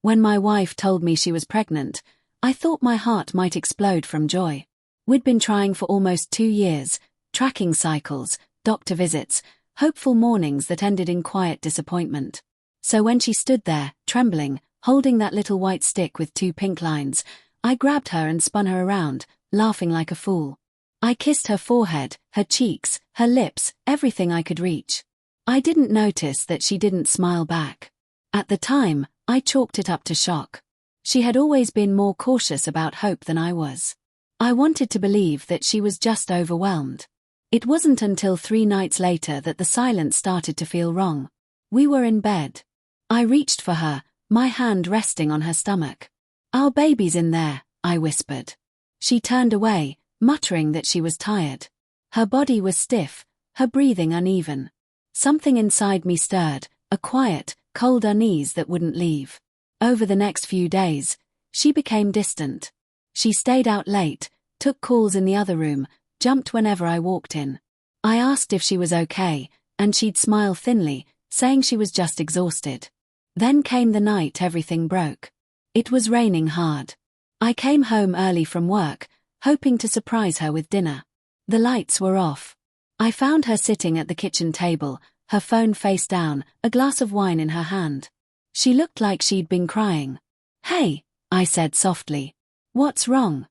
When my wife told me she was pregnant, I thought my heart might explode from joy. We'd been trying for almost 2 years, tracking cycles, doctor visits, hopeful mornings that ended in quiet disappointment. So when she stood there, trembling, holding that little white stick with 2 pink lines, I grabbed her and spun her around, laughing like a fool. I kissed her forehead, her cheeks, her lips, everything I could reach. I didn't notice that she didn't smile back. At the time, I chalked it up to shock. She had always been more cautious about hope than I was. I wanted to believe that she was just overwhelmed. It wasn't until 3 nights later that the silence started to feel wrong. We were in bed. I reached for her, my hand resting on her stomach. "Our baby's in there," I whispered. She turned away, muttering that she was tired. Her body was stiff, her breathing uneven. Something inside me stirred, a quiet, cold unease that wouldn't leave. Over the next few days, she became distant. She stayed out late, took calls in the other room, jumped whenever I walked in. I asked if she was okay, and she'd smile thinly, saying she was just exhausted. Then came the night everything broke. It was raining hard. I came home early from work, hoping to surprise her with dinner. The lights were off. I found her sitting at the kitchen table, her phone face down, a glass of wine in her hand. She looked like she'd been crying. "Hey," I said softly. "What's wrong?"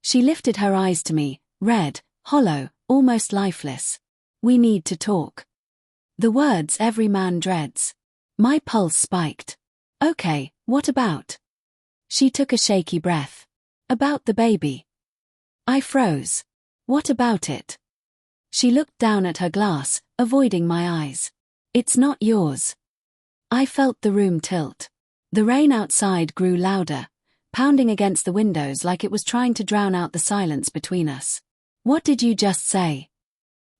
She lifted her eyes to me, red, hollow, almost lifeless. "We need to talk." The words every man dreads. My pulse spiked. "Okay, what about?" She took a shaky breath. "About the baby." I froze. "What about it?" She looked down at her glass, avoiding my eyes. "It's not yours." I felt the room tilt. The rain outside grew louder, pounding against the windows like it was trying to drown out the silence between us. "What did you just say?"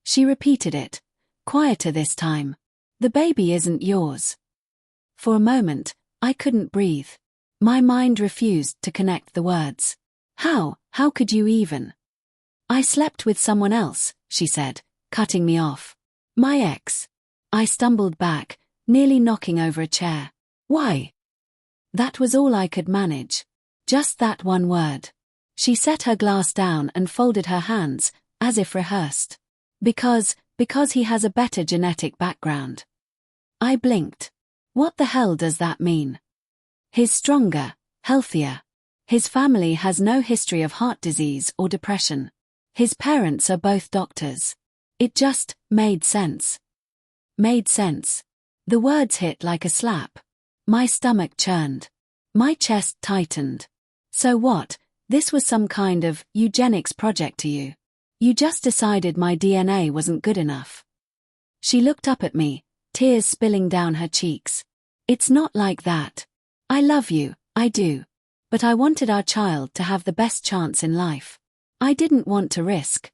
She repeated it, quieter this time. "The baby isn't yours." For a moment, I couldn't breathe. My mind refused to connect the words. How could you even?" "I slept with someone else," she said, cutting me off. "My ex." I stumbled back, nearly knocking over a chair. "Why?" That was all I could manage. Just that one word. She set her glass down and folded her hands, as if rehearsed. Because he has a better genetic background." I blinked. What the hell does that mean? He's stronger, healthier. His family has no history of heart disease or depression. His parents are both doctors. It just made sense. Made sense. The words hit like a slap. My stomach churned. My chest tightened. "So what? This was some kind of eugenics project to you? You just decided my DNA wasn't good enough?" She looked up at me, tears spilling down her cheeks. "It's not like that. I love you, I do. But I wanted our child to have the best chance in life. I didn't want to risk."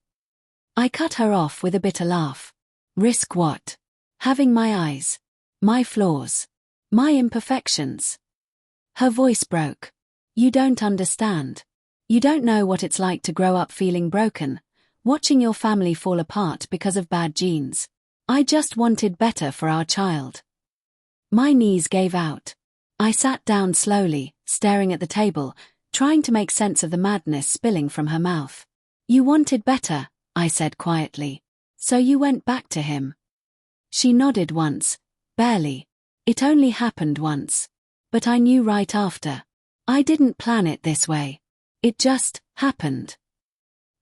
I cut her off with a bitter laugh. "Risk what?" "Having my eyes. My flaws. My imperfections." Her voice broke. "You don't understand. You don't know what it's like to grow up feeling broken, watching your family fall apart because of bad genes. I just wanted better for our child." My knees gave out. I sat down slowly, staring at the table, trying to make sense of the madness spilling from her mouth. "You wanted better," I said quietly. "So you went back to him." She nodded once, barely. It only happened once. But I knew right after. I didn't plan it this way. It just happened.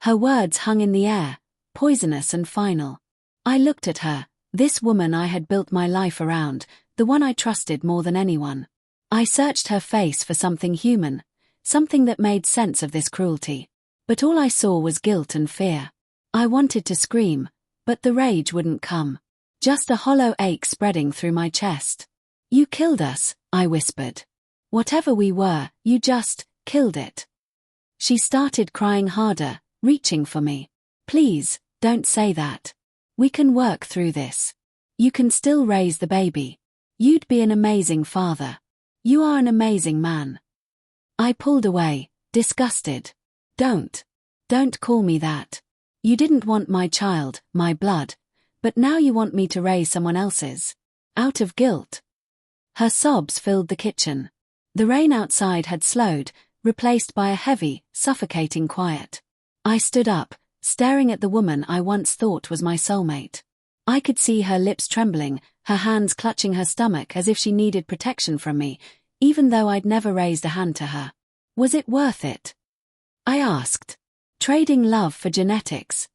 Her words hung in the air, poisonous and final. I looked at her, this woman I had built my life around, the one I trusted more than anyone. I searched her face for something human, something that made sense of this cruelty. But all I saw was guilt and fear. I wanted to scream, but the rage wouldn't come. Just a hollow ache spreading through my chest. "You killed us," I whispered. "Whatever we were, you just killed it." She started crying harder, reaching for me. "Please, don't say that. We can work through this. You can still raise the baby. You'd be an amazing father. You are an amazing man." I pulled away, disgusted. Don't call me that. You didn't want my child, my blood, but now you want me to raise someone else's. Out of guilt." Her sobs filled the kitchen. The rain outside had slowed, replaced by a heavy, suffocating quiet. I stood up, staring at the woman I once thought was my soulmate. I could see her lips trembling, her hands clutching her stomach as if she needed protection from me, even though I'd never raised a hand to her. Was it worth it? I asked. Trading love for genetics.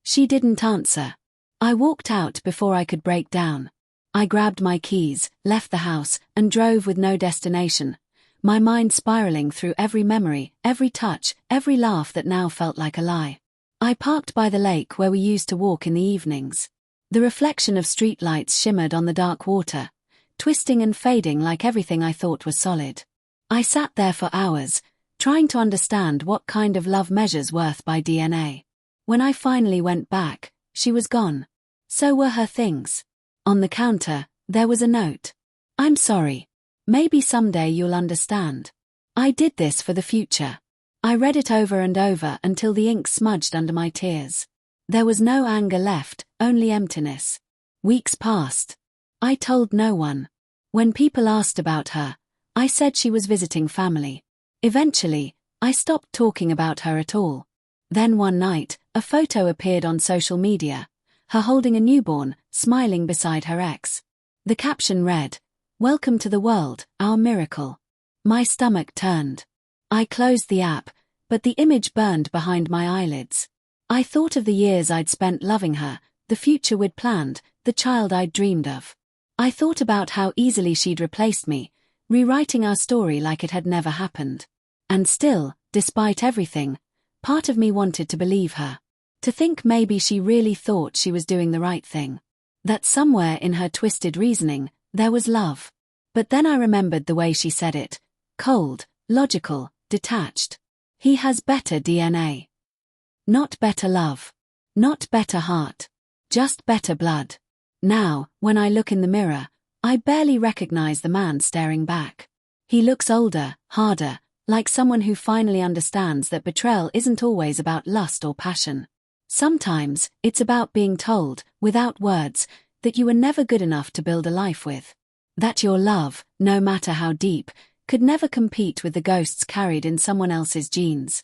She didn't answer. I walked out before I could break down. I grabbed my keys, left the house, and drove with no destination, my mind spiraling through every memory, every touch, every laugh that now felt like a lie. I parked by the lake where we used to walk in the evenings. The reflection of streetlights shimmered on the dark water, twisting and fading like everything I thought was solid. I sat there for hours, trying to understand what kind of love measures worth by DNA. When I finally went back, she was gone. So were her things. On the counter, there was a note. I'm sorry. Maybe someday you'll understand. I did this for the future. I read it over and over until the ink smudged under my tears. There was no anger left, only emptiness. Weeks passed. I told no one. When people asked about her, I said she was visiting family. Eventually, I stopped talking about her at all. Then one night, a photo appeared on social media, her holding a newborn, smiling beside her ex. The caption read, "Welcome to the world, our miracle." My stomach turned. I closed the app, but the image burned behind my eyelids. I thought of the years I'd spent loving her, the future we'd planned, the child I'd dreamed of. I thought about how easily she'd replaced me, rewriting our story like it had never happened. And still, despite everything, part of me wanted to believe her. To think maybe she really thought she was doing the right thing. That somewhere in her twisted reasoning, there was love. But then I remembered the way she said it. Cold, logical, detached. He has better DNA. Not better love. Not better heart. Just better blood. Now, when I look in the mirror, I barely recognize the man staring back. He looks older, harder, like someone who finally understands that betrayal isn't always about lust or passion. Sometimes, it's about being told, without words, that you were never good enough to build a life with. That your love, no matter how deep, could never compete with the ghosts carried in someone else's genes.